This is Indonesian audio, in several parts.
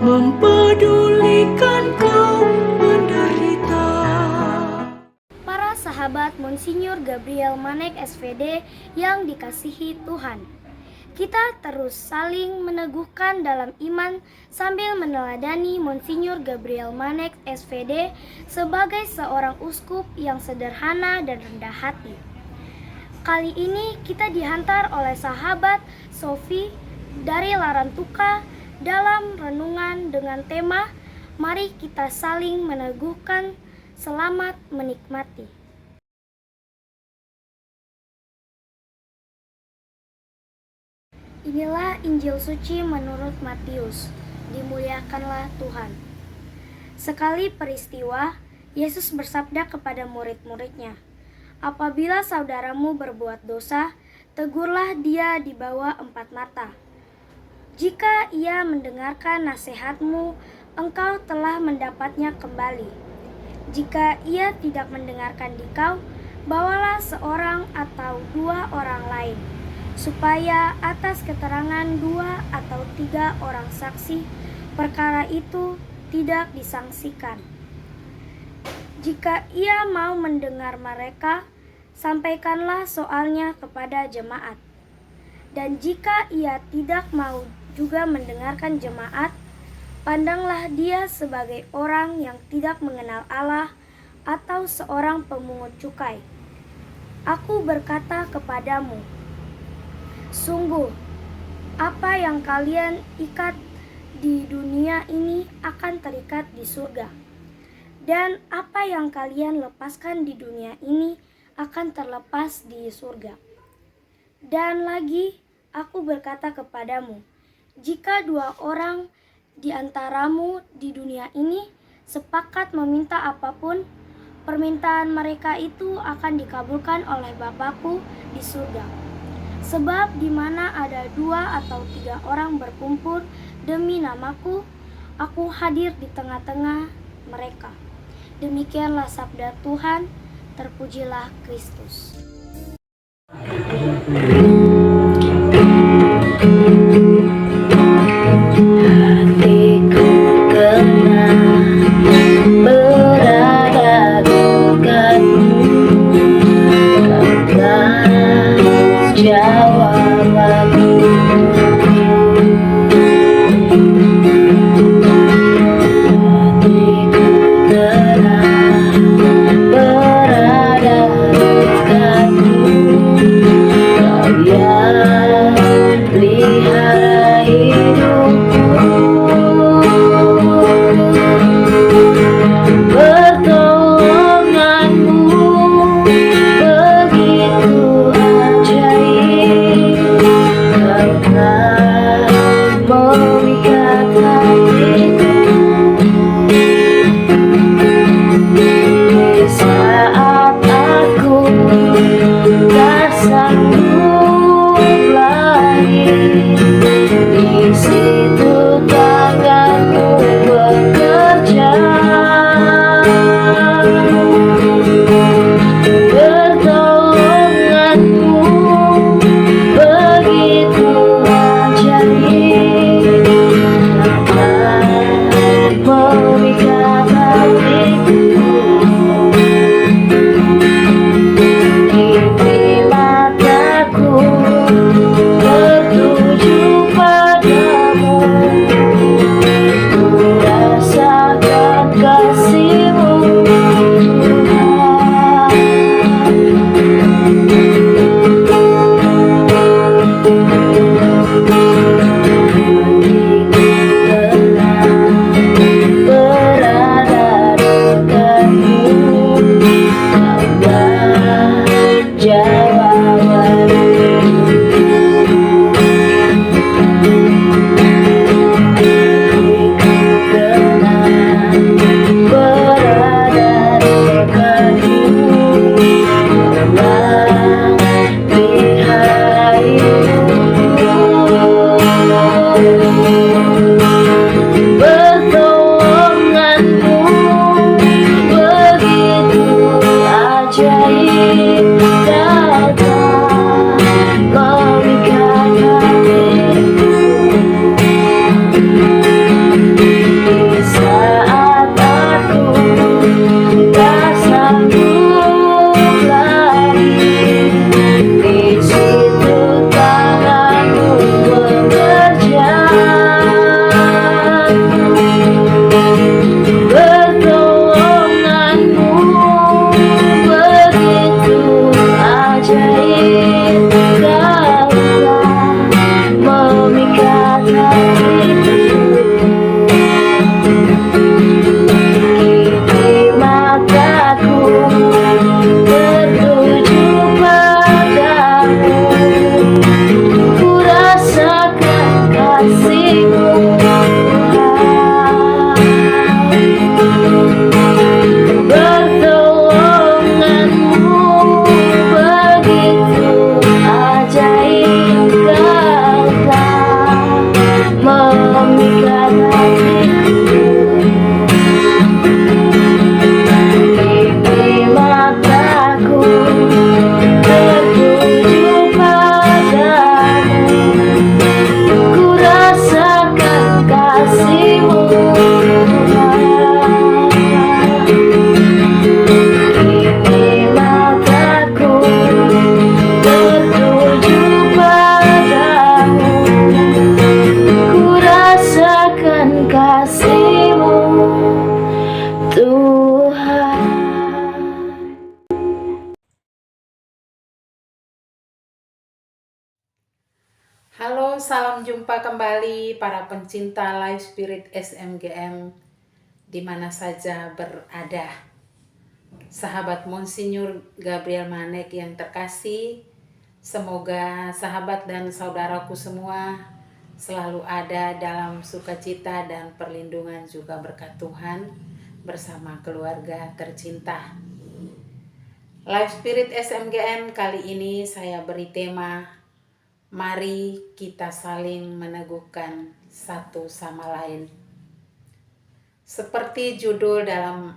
mempedulikan kaum menderita. Para sahabat Monsinyur Gabriel Manek SVD yang dikasihi Tuhan, kita terus saling meneguhkan dalam iman sambil meneladani Monsinyur Gabriel Manek SVD sebagai seorang uskup yang sederhana dan rendah hati. Kali ini kita dihantar oleh sahabat Sofi dari Larantuka dalam renungan dengan tema "Mari kita saling meneguhkan, selamat menikmati". Inilah Injil suci menurut Matius. Dimuliakanlah Tuhan. Sekali peristiwa, Yesus bersabda kepada murid-muridnya, "Apabila saudaramu berbuat dosa, tegurlah dia di bawah 4 mata. Jika ia mendengarkan nasihatmu, engkau telah mendapatnya kembali. Jika ia tidak mendengarkan dikau, bawalah seorang atau 2 orang lain, supaya atas keterangan 2 atau 3 orang saksi, perkara itu tidak disangsikan. Jika ia mau mendengar mereka, sampaikanlah soalnya kepada jemaat. Dan jika ia tidak mau juga mendengarkan jemaat, pandanglah dia sebagai orang yang tidak mengenal Allah atau seorang pemungut cukai. Aku berkata kepadamu, sungguh, apa yang kalian ikat di dunia ini akan terikat di surga, dan apa yang kalian lepaskan di dunia ini akan terlepas di surga. Dan lagi, aku berkata kepadamu, jika 2 orang di antaramu di dunia ini sepakat meminta apapun, permintaan mereka itu akan dikabulkan oleh Bapa-Ku di surga. Sebab di mana ada 2 atau 3 orang berkumpul demi nama-Ku, Aku hadir di tengah-tengah mereka." Demikianlah sabda Tuhan, terpujilah Kristus. Hatiku kena berada dekatmu, kau jawab aku. Hatiku kena berada dekatmu, kau salam jumpa kembali para pencinta Life Spirit SMGM di mana saja berada. Sahabat Monsinyur Gabriel Manek yang terkasih, semoga sahabat dan saudaraku semua selalu ada dalam sukacita dan perlindungan juga berkat Tuhan bersama keluarga tercinta. Life Spirit SMGM kali ini saya beri tema mari kita saling meneguhkan satu sama lain. Seperti judul dalam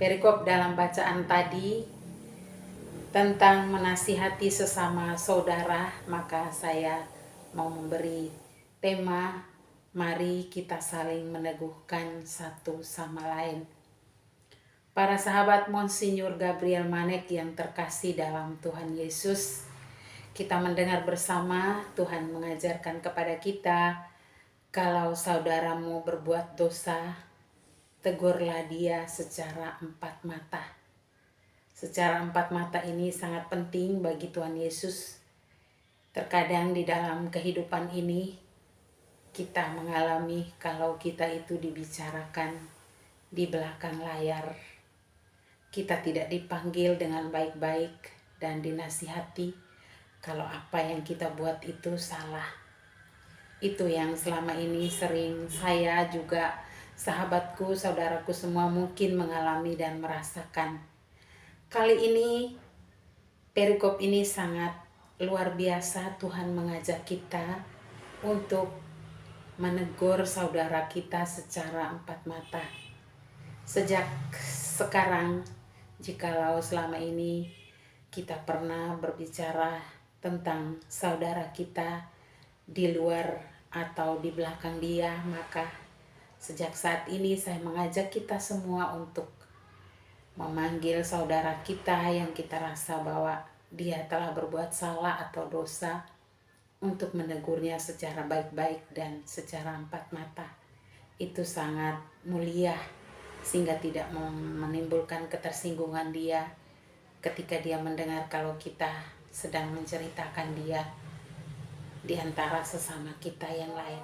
perikop dalam bacaan tadi tentang menasihati sesama saudara, maka saya mau memberi tema mari kita saling meneguhkan satu sama lain. Para sahabat Monsinyur Gabriel Manek yang terkasih dalam Tuhan Yesus, kita mendengar bersama Tuhan mengajarkan kepada kita, kalau saudaramu berbuat dosa, tegurlah dia secara empat mata. Secara empat mata ini sangat penting bagi Tuhan Yesus. Terkadang di dalam kehidupan ini, kita mengalami kalau kita itu dibicarakan di belakang layar. Kita tidak dipanggil dengan baik-baik dan dinasihati. Kalau apa yang kita buat itu salah. Itu yang selama ini sering saya juga sahabatku, saudaraku semua mungkin mengalami dan merasakan. Kali ini perikop ini sangat luar biasa. Tuhan mengajak kita untuk menegur saudara kita secara empat mata. Sejak sekarang, jikalau selama ini kita pernah berbicara tentang saudara kita di luar atau di belakang dia, maka sejak saat ini saya mengajak kita semua untuk memanggil saudara kita yang kita rasa bahwa dia telah berbuat salah atau dosa, untuk menegurnya secara baik-baik dan secara empat mata. Itu sangat mulia sehingga tidak menimbulkan ketersinggungan dia ketika dia mendengar kalau kita sedang menceritakan dia di antara sesama kita yang lain.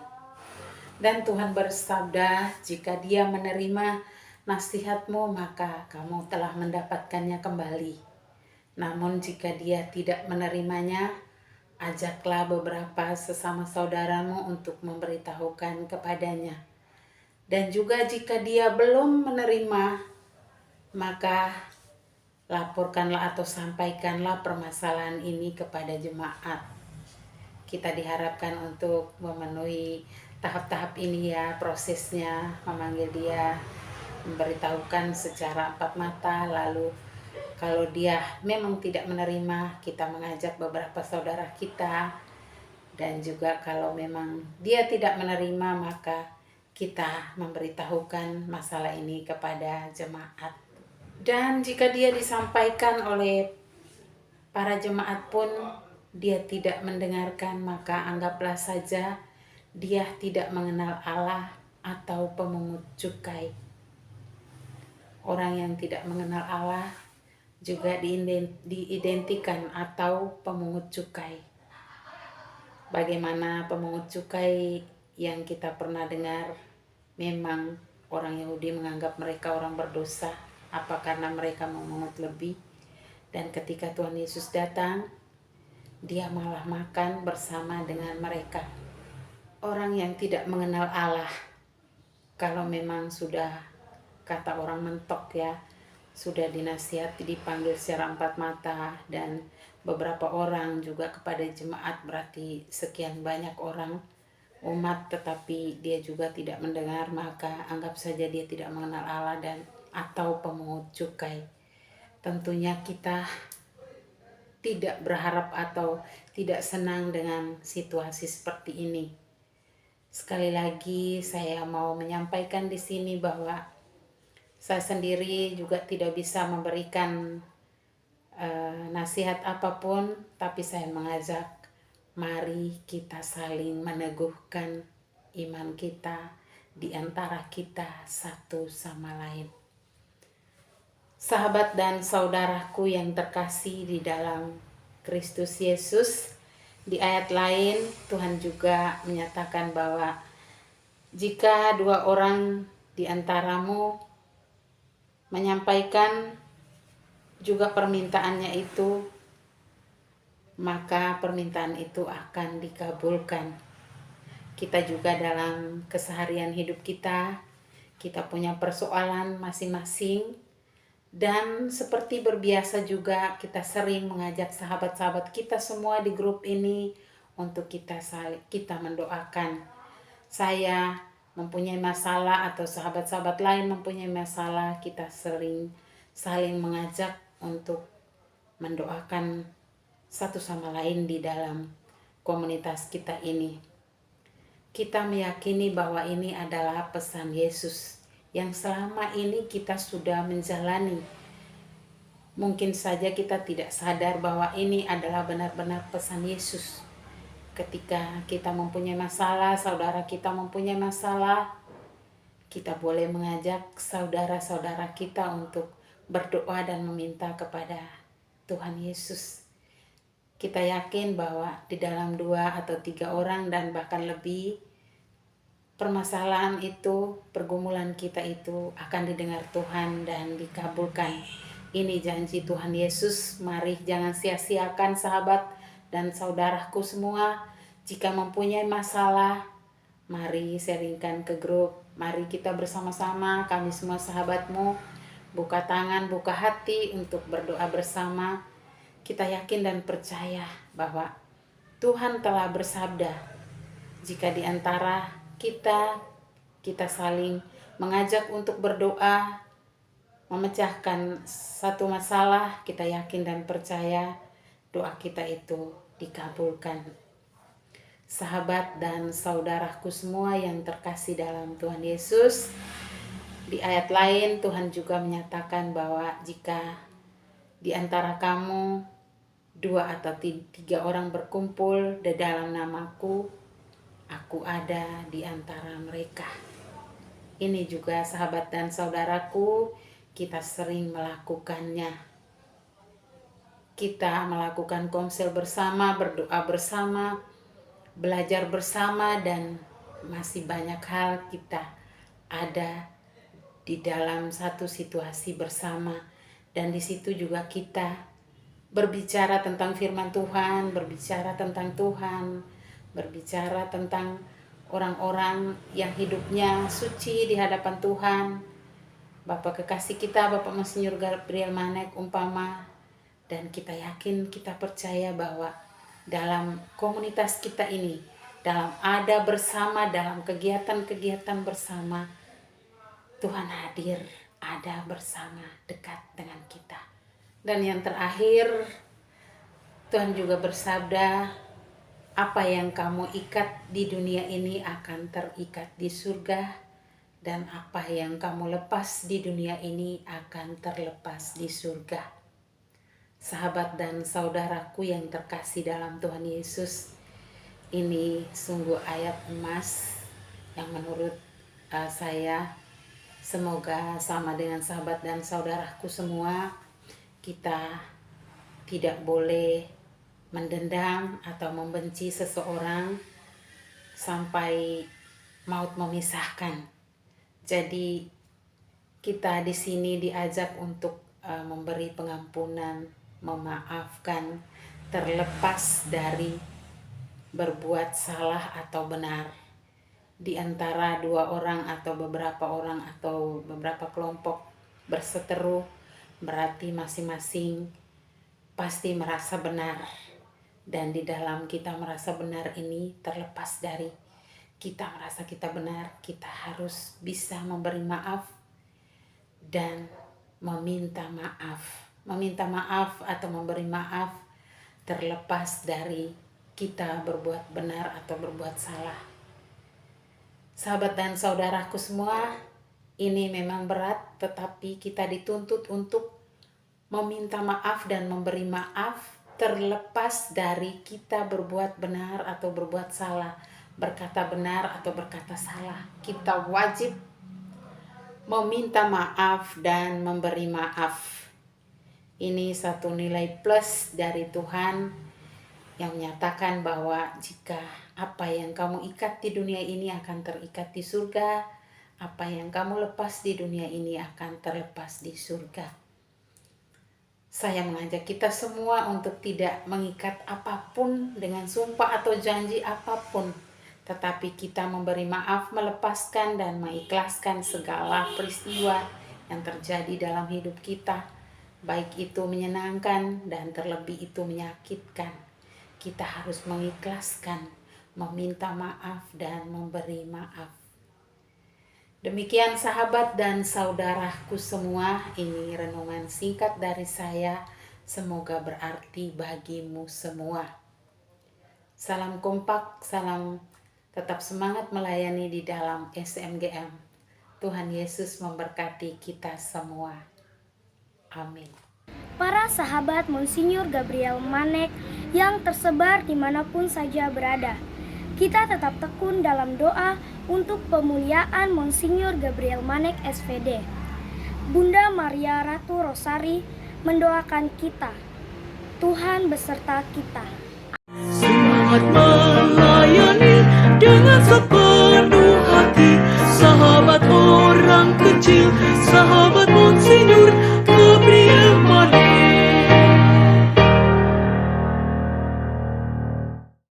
Dan Tuhan bersabda, jika dia menerima nasihatmu, maka kamu telah mendapatkannya kembali. Namun jika dia tidak menerimanya, ajaklah beberapa sesama saudaramu untuk memberitahukan kepadanya. Dan juga jika dia belum menerima, maka laporkanlah atau sampaikanlah permasalahan ini kepada jemaat. Kita diharapkan untuk memenuhi tahap-tahap ini ya, prosesnya, memanggil dia, memberitahukan secara empat mata. Lalu kalau dia memang tidak menerima, kita mengajak beberapa saudara kita. Dan juga kalau memang dia tidak menerima, maka kita memberitahukan masalah ini kepada jemaat. Dan jika dia disampaikan oleh para jemaat pun dia tidak mendengarkan, maka anggaplah saja dia tidak mengenal Allah atau pemungut cukai. Orang yang tidak mengenal Allah juga diidentikan atau pemungut cukai. Bagaimana pemungut cukai yang kita pernah dengar, memang orang Yahudi menganggap mereka orang berdosa. Apa karena mereka memungut lebih? Dan ketika Tuhan Yesus datang, dia malah makan bersama dengan mereka. Orang yang tidak mengenal Allah, kalau memang sudah, kata orang mentok ya, sudah dinasihati, dipanggil secara empat mata, dan beberapa orang juga kepada jemaat, berarti sekian banyak orang umat, tetapi dia juga tidak mendengar, maka anggap saja dia tidak mengenal Allah dan atau pemungut cukai. Tentunya kita tidak berharap atau tidak senang dengan situasi seperti ini. Sekali lagi saya mau menyampaikan di sini bahwa saya sendiri juga tidak bisa memberikan nasihat apapun, tapi saya mengajak mari kita saling meneguhkan iman kita di antara kita satu sama lain. Sahabat dan saudaraku yang terkasih di dalam Kristus Yesus, Di ayat lain Tuhan juga menyatakan bahwa jika 2 orang di antaramu menyampaikan juga permintaannya itu, maka permintaan itu akan dikabulkan. Kita juga dalam keseharian hidup kita punya persoalan masing-masing. Dan seperti berbiasa juga kita sering mengajak sahabat-sahabat kita semua di grup ini untuk kita mendoakan. Saya mempunyai masalah atau sahabat-sahabat lain mempunyai masalah, kita sering saling mengajak untuk mendoakan satu sama lain di dalam komunitas kita ini. Kita meyakini bahwa ini adalah pesan Yesus yang selama ini kita sudah menjalani. Mungkin saja kita tidak sadar bahwa ini adalah benar-benar pesan Yesus. Ketika kita mempunyai masalah, saudara kita mempunyai masalah, kita boleh mengajak saudara-saudara kita untuk berdoa dan meminta kepada Tuhan Yesus. Kita yakin bahwa di dalam 2 atau 3 orang dan bahkan lebih, permasalahan itu, pergumulan kita itu akan didengar Tuhan dan dikabulkan. Ini janji Tuhan Yesus. Mari jangan sia-siakan sahabat dan saudaraku semua. Jika mempunyai masalah, mari sharingkan ke grup. Mari kita bersama-sama, kami semua sahabatmu, buka tangan, buka hati untuk berdoa bersama. Kita yakin dan percaya bahwa Tuhan telah bersabda, jika di antara kita saling mengajak untuk berdoa, memecahkan satu masalah, kita yakin dan percaya doa kita itu dikabulkan. Sahabat dan saudaraku semua yang terkasih dalam Tuhan Yesus, di ayat lain Tuhan juga menyatakan bahwa jika di antara kamu 2 atau 3 orang berkumpul di dalam namaku, aku ada di antara mereka. Ini juga sahabat dan saudaraku, kita sering melakukannya. Kita melakukan konsel bersama, berdoa bersama, belajar bersama, dan masih banyak hal kita ada di dalam satu situasi bersama. Dan di situ juga kita berbicara tentang firman Tuhan, berbicara tentang Tuhan, berbicara tentang orang-orang yang hidupnya suci di hadapan Tuhan. Bapak kekasih kita, Bapak Monsinyur Gabriel Manek umpama, dan kita yakin, kita percaya bahwa dalam komunitas kita ini, dalam ada bersama, dalam kegiatan-kegiatan bersama, Tuhan hadir, ada bersama, dekat dengan kita. Dan yang terakhir, Tuhan juga bersabda, apa yang kamu ikat di dunia ini akan terikat di surga, dan apa yang kamu lepas di dunia ini akan terlepas di surga. Sahabat dan saudaraku yang terkasih dalam Tuhan Yesus, ini sungguh ayat emas yang menurut saya, semoga sama dengan sahabat dan saudaraku semua, kita tidak boleh mendendam atau membenci seseorang sampai maut memisahkan. Jadi kita di sini diajak untuk memberi pengampunan, memaafkan, terlepas dari berbuat salah atau benar. Di antara 2 orang atau beberapa orang atau beberapa kelompok berseteru, berarti masing-masing pasti merasa benar. Dan di dalam kita merasa benar ini, terlepas dari kita merasa kita benar, kita harus bisa memberi maaf dan meminta maaf. Meminta maaf atau memberi maaf terlepas dari kita berbuat benar atau berbuat salah. Sahabat dan saudaraku semua, ini memang berat, tetapi kita dituntut untuk meminta maaf dan memberi maaf terlepas dari kita berbuat benar atau berbuat salah, berkata benar atau berkata salah. Kita wajib meminta maaf dan memberi maaf. Ini satu nilai plus dari Tuhan yang menyatakan bahwa jika apa yang kamu ikat di dunia ini akan terikat di surga, apa yang kamu lepas di dunia ini akan terlepas di surga. Saya mengajak kita semua untuk tidak mengikat apapun dengan sumpah atau janji apapun, tetapi kita memberi maaf, melepaskan dan mengikhlaskan segala peristiwa yang terjadi dalam hidup kita, baik itu menyenangkan dan terlebih itu menyakitkan. Kita harus mengikhlaskan, meminta maaf dan memberi maaf. Demikian sahabat dan saudaraku semua, ini renungan singkat dari saya. Semoga berarti bagimu semua. Salam kompak, salam tetap semangat melayani di dalam SMGM. Tuhan Yesus memberkati kita semua. Amin. Para sahabat Monsinyur Gabriel Manek yang tersebar dimanapun saja berada, kita tetap tekun dalam doa untuk pemuliaan Monsinyur Gabriel Manek SVD. Bunda Maria Ratu Rosari mendoakan kita. Tuhan beserta kita. Semangat melayani dengan sepenuh